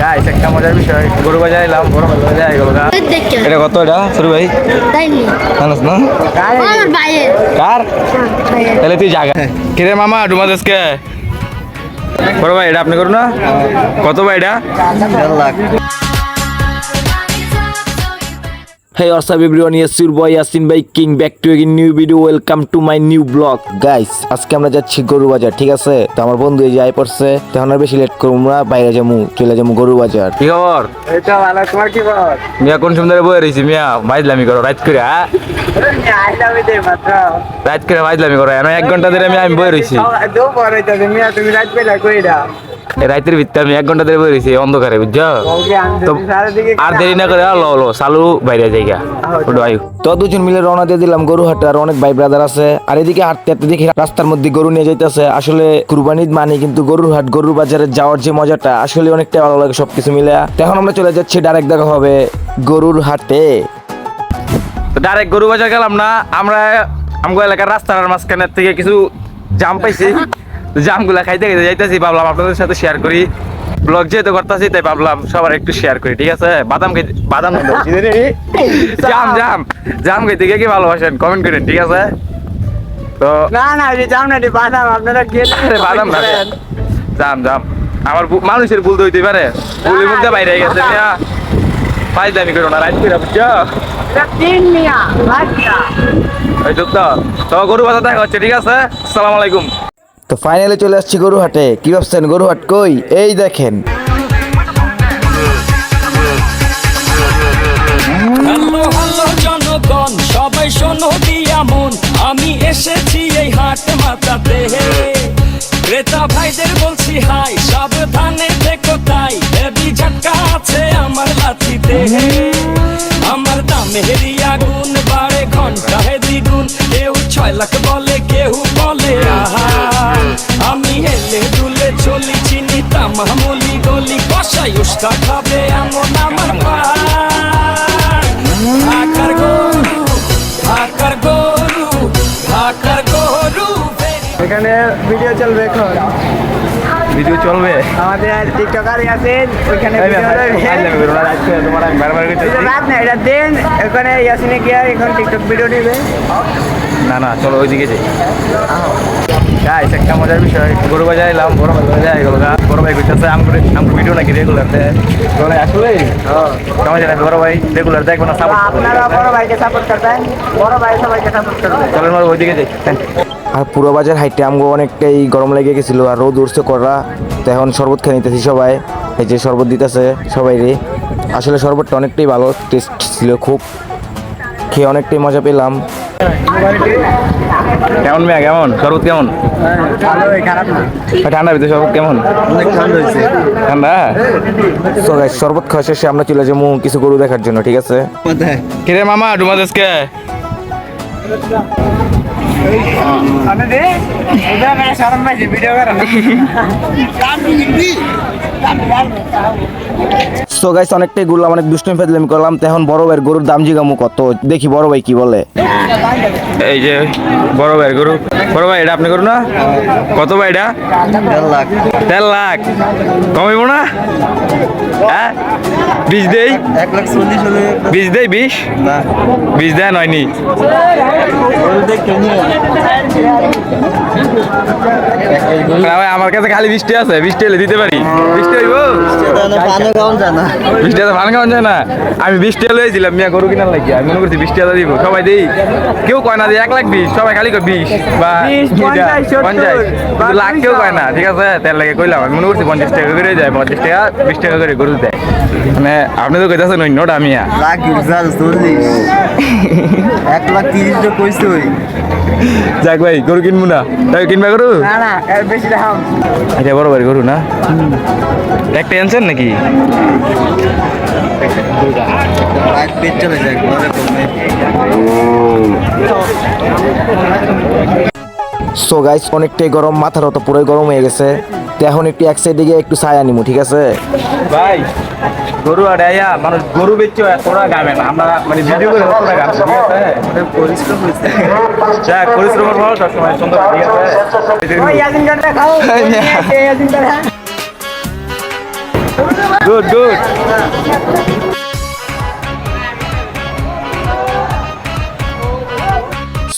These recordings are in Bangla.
গাইস একটা মজার বিষয়, গরু বাজার এলাম, বড় বাজার গেল। এটা কত? এটা সরু ভাই জানাস না কার? তাহলে তুই জায়গা কিরে মামা ডুমাস আজকে বড় ভাই, এটা আপনি করুন না? কত ভাই এটা? 1.5 lakh. Hey, what's up everyone? Yes, your boy Yasin by King back to a new video. Welcome to my new vlog. Guys, আজকে আমরা যাচ্ছি গরু বাজার, ঠিক আছে? তো আমার বন্ধু এই যাই পড়ছে, তখন আর বেশি লেট করব না, বাইরে যামু, চলে যামু গরু বাজার। কি খবর? এটা ভালো, তোমার কি খবর? মিয়া কোন সুন্দর বই রইছি মিয়া, মাইজলামি করো রাত করে, হ্যাঁ? আইলামি দে মাত্র। রাত করে মাইজলামি করো, এনে 1 ঘন্টা ধরে আমি বই রইছি। দো পরে তো মিয়া তুমি রাত পেলা কইরা। রাতের ভিতরে আমি 1 ঘন্টা ধরে বই রইছি অন্ধকারে, বুঝছো? তো আর দেরি না করে লো চালু বাইরে যাইগা ওটা আয়ু। তো দুজন মিলে রওনা দিয়ে দিলাম গরু হাটে, আর অনেক ভাই ব্রাদার আছে। আর এদিকে হাঁটতে হাঁটতে দেখি রাস্তার মধ্যে গরু নিয়ে যাইতেছে। আসলে কুরবানির মানে কিন্তু গরুর হাট, গরুর বাজারে যাওয়ার যে মজাটা আসলে অনেকটা ভালো লাগে সবকিছু মিলে। এখন আমরা চলে যাচ্ছি, ডাইরেক্ট দেখা হবে গরুর হাটে। তো ডাইরেক্ট গরু বাজার গেলাম না আমরা, আমগো এলাকার রাস্তার মাঝখানের থেকে কিছু জাম পাইছি, জামগুলা খাইতে খাইতে যাইতেছি, ভাবলাম আপনাদের সাথে শেয়ার করি। ব্লগ যেহেতু করতেছি তাই ভাবলাম সবার একটু শেয়ার করি, ঠিক আছে? বাদাম খাইতে, বাদাম জাম জাম জাম খাইতে গিয়ে কি ভালোবাসেন কমেন্ট করেন, ঠিক আছে? তো না না এই জাম না দি বাদাম আপনারা গেলে বাদাম না জাম জাম আমার মানুষের ভুল তো হইতে পারে, ভুলের মধ্যে বাইরে গেছে মিয়া, ফাইজলামি করো না, রাইট করে বুঝছো? তিন মিয়া বাচ্চা ওই তো গরু বাজার দেখা হচ্ছে, ঠিক আছে? আসসালামু আলাইকুম। তো ফাইনালি চলে আসছি গরু হাটে। কি ভাবছেন গরু হাট কই? এই দেখেন। হ্যালো হ্যালো জনগণ, সবাই শোনো দিয়া মন, আমি এসেছি এই হাট মাতাতে। ক্রেতা ভাইদের বলছি হাই, সাবধানে দেখো তাই, হেভি ঝটকা আছে আমার লাঠিতে। আমার দামের আগুন বাড়ে ঘন্টায় দ্বিগুণ, কেউ 6 লাখ বলে, কেউ বলে আহা। আমি হেলে দুলে চলি, চিনি তামামলি গলি, কষাই উস্তা খাবে এমন আমার পা। ঢাকার গরু, ঢাকার গরু, ঢাকার গরু। এখানে ভিডিও চলবে এখন, ভিডিও চলবে। আমাদের টিকটকার আছেন ওইখানে ভিডিও চলবে। তোমার আমি বারবার এটা রাত না, এটা দিন। এখানে ইয়াসিনে গিয়ে এখন টিকটক ভিডিও নেবে। না চলো ওইদিকে যাই। গাইস একটা মজার বিষয়, গরু বাজার এলাম, বড় বাজার গেল। বড় ভাই কইতাছে আমগো ভিডিও নাকি রেগুলার দেয়? বলে আসলে কেমন জানেন বড় ভাই রেগুলার দেখবো না, সাপোর্ট আপনারা বড় ভাইকে সাপোর্ট করবেন, বড় ভাই সবাইকে সাপোর্ট করবেন। চলেন মার ওইদিকে যাই। আর পুরো বাজার হাইটে আমগো অনেকটাই গরম লেগে গেছিল, আর রোদ উঠছে করা। তো এখন শরবত খেয়ে নিতেছি সবাই, এই যে শরবত দিতেছে সবাই রে। আসলে শরবতটা অনেকটাই ভালো টেস্ট ছিল, খুব খেয়ে অনেকটাই মজা পেলাম। কেমন মেয়া, কেমন শরবত কেমন? খারাপ না, ঠান্ডার ভিতরে শরবত কেমন? অনেক ঠান্ডা হয়েছে। ঠান্ডা। তো গাইস শরবত খাওয়া শেষে আমরা চলে যাবো কিছু গরু দেখার জন্য, ঠিক আছে? কিরে মামা ডুমাস আজকে সো গাইস অনেকটাই ঘুরলাম, অনেক দুষ্টুমি ফেদলামি করলাম। তো এখন বড় ভাইয়ের গরুর দাম জিগামু কত, দেখি বড় ভাই কি বলে। এই যে বড় ভাইয়ের গরু। বড় ভাই এটা আপনি করুন না? কত ভাই এটা? 1.5 লাখ। 1.5 লাখ কমাইব না? হ্যাঁ 20 দেই, 1,40,000 হলে 20 দেই, 20 না 20 দেয় নয়নি। আমার কাছে খালি 20 টাকা আছে, 20 টাকা দিতে পারি। 20 টাকা হইব? 20 টাকা ভান খাওয়ান যায় না। আমি 20 টাকা লইছিলাম মিয়া গরু কিনার লাগি, আমি মনে করছি 20 টাকা দিব সবাই দেই, কেউ কয় না যে 1,20,000, সবাই খালি কয় 20 বা 50 লাখ, কেউ কয় না, ঠিক আছে? তার লাগে কইলাম, আমি মনে করছি 50 টাকা করে যায়, 50 টাকা 20 টাকা করে গরু দেয়। মানে আপনি তো কইতাছেন ওই নোট আমি লাখ 40, 1,30,000 তো কইছে ওই। যাক ভাই গরু কিনবো না, তাই কিনবা গরু? না না এর বেশি দাম। এটা বড় ভাই গরু না, একটা আনছেন নাকি? লাখ পেট চলে যায় ঘরে কমে। সো গাইস অনেকটাই গরম, মাথার তো পুরোই গরম হয়ে গেছে। তো এখন একটু এক সাইডে গিয়ে একটু ছায়া নিমু, ঠিক আছে? ভাই গরু আড়াইয়া মানুষ গরু বেচছে তোরা গাবে না, আমরা মানে ভিডিও করে তোরা গাবে, ঠিক আছে? পরিশ্রম হয়েছে, যাক পরিশ্রমের ফল সবসময় সুন্দর, ঠিক আছে? Good good.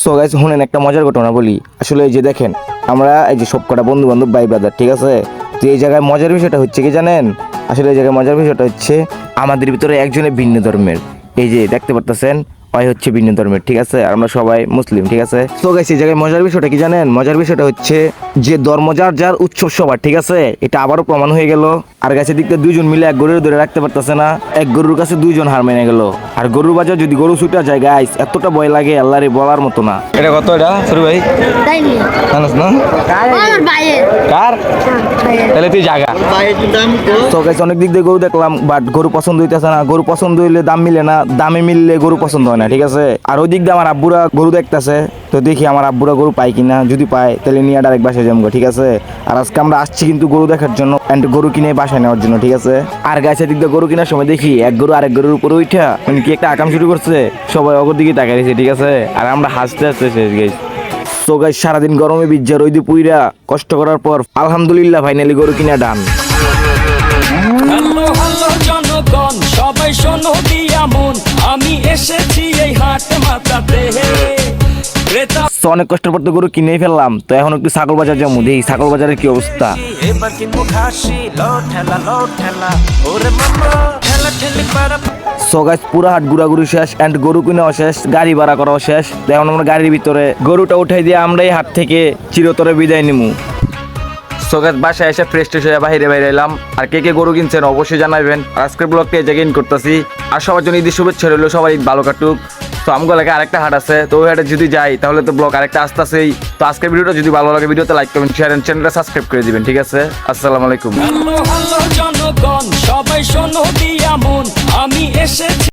সো গাইস শুনেন একটা মজার ঘটনা বলি। আসলে এই যে দেখেন আমরা এই যে সব কটা বন্ধু বান্ধব ভাই ব্রাদার, ঠিক আছে? তো এই জায়গায় মজার বিষয়টা হচ্ছে কি জানেন? আসলে এই জায়গায় মজার বিষয়টা হচ্ছে আমাদের ভিতরে একজনের ভিন্ন ধর্মের, এই যে দেখতে পারতেছেন ওই হচ্ছে ভিন্ন ধর্মের, ঠিক আছে? আর আমরা সবাই মুসলিম, ঠিক আছে? তো গাইস এই জায়গায় মজার বিষয়টা কি জানেন? মজার বিষয়টা হচ্ছে যে ধর্ম যার যার উৎসব সবার, ঠিক আছে? এটা আবারও প্রমাণ হয়ে গেল। আর গাছের দিকটা দুইজন মিলে এক গরুর ধরে রাখতে পারতেছে না, এক গরুর কাছে দুইজন হার মেনে গেল। আর গরুর বাজার যদি গরু ছুটা যায় গাইস, এতটা ভয় লাগে আল্লাহরে বলার মতো না। এটা কত এটা সরি ভাই? তাইনি জানাস না আমার ভাইয়ের কার? তাহলে তুই জাগা। তো গাইস অনেক দিক দিয়ে গরু দেখলাম, বাট গরু পছন্দ হইতেছে না। গরু পছন্দ হইলে দাম মিলে না, দামে মিললে গরু পছন্দ হয় না, ঠিক আছে? আর ওই দিক দিয়ে আমার আব্বুরা গরু দেখতেছে, তো দেখি আমার আব্বুরা গরু পায় কিনা, যদি পায় তাহলে নিয়ে ডাইরেক্ট বাসায় যাবো, ঠিক আছে? আর আজকে আমরা আসছি কিন্তু গরু দেখার জন্য এন্ড গরু কিনে বাসায় নেওয়ার জন্য, ঠিক আছে? আর গাছের দিক দিয়ে গরু কেনার সময় দেখি এক গরু আরেক গরুর উপরে উঠা মানে কি একটা আকাম শুরু করছে, সবাই অগর দিকে তাকাই রয়েছে, ঠিক আছে? আর আমরা হাসতে হাসতে শেষ গাইস। তো গাইস সারাদিন গরমে বিজ্জা রইদি পুইরা কষ্ট করার পর আলহামদুলিল্লাহ ফাইনালি গরু কিনা ডান। হ্যালো হ্যালো জনগণ, সবাই শোনো দিয়া মন, আমি এসেছি এই হাট মাতাতে। ক্রেতা তো অনেক কষ্টের পর তো গরু কিনেই ফেললাম, তো এখন একটু ছাগল বাজার যাবো, দেখি ছাগল বাজারের কি অবস্থা। এবার কিনবো খাসি, লো ঠেলা ওরে মামা ঠেলা ঠেলি পারা। সো গাইস পুরো হাট ঘুরাঘুরি শেষ এন্ড গরু কিনাও শেষ, গাড়ি ভাড়া করাও শেষ। তো এখন আমরা গাড়ির ভিতরে গরুটা উঠাই দিয়ে আমরা এই হাট থেকে চিরতরে বিদায় নিমু। সো গাইস বাসায় এসে ফ্রেশ ট্রেশ হয়ে বাইরে এলাম। আর কে কে গরু কিনছেন অবশ্যই জানাবেন। আজকের ব্লগটা এই জায়গায় করতেছি। আর সবার জন্য ঈদের শুভেচ্ছা রইলো, সবাই ঈদ ভালো কাটুক। তো আমগো লাগে আরেকটা হাট আছে, তো ওই হাটে যদি যাই তাহলে তো ব্লগ আরেকটা আসতেছেই। তো আজকের ভিডিওটা যদি ভালো লাগে ভিডিওতে লাইক কমেন্ট শেয়ার এন্ড চ্যানেলটা সাবস্ক্রাইব করে দিবেন, ঠিক আছে? আসসালামু আলাইকুম। হ্যালো হ্যালো জনগণ, সবাই শোনো দিয়া মন, আমি এসেছি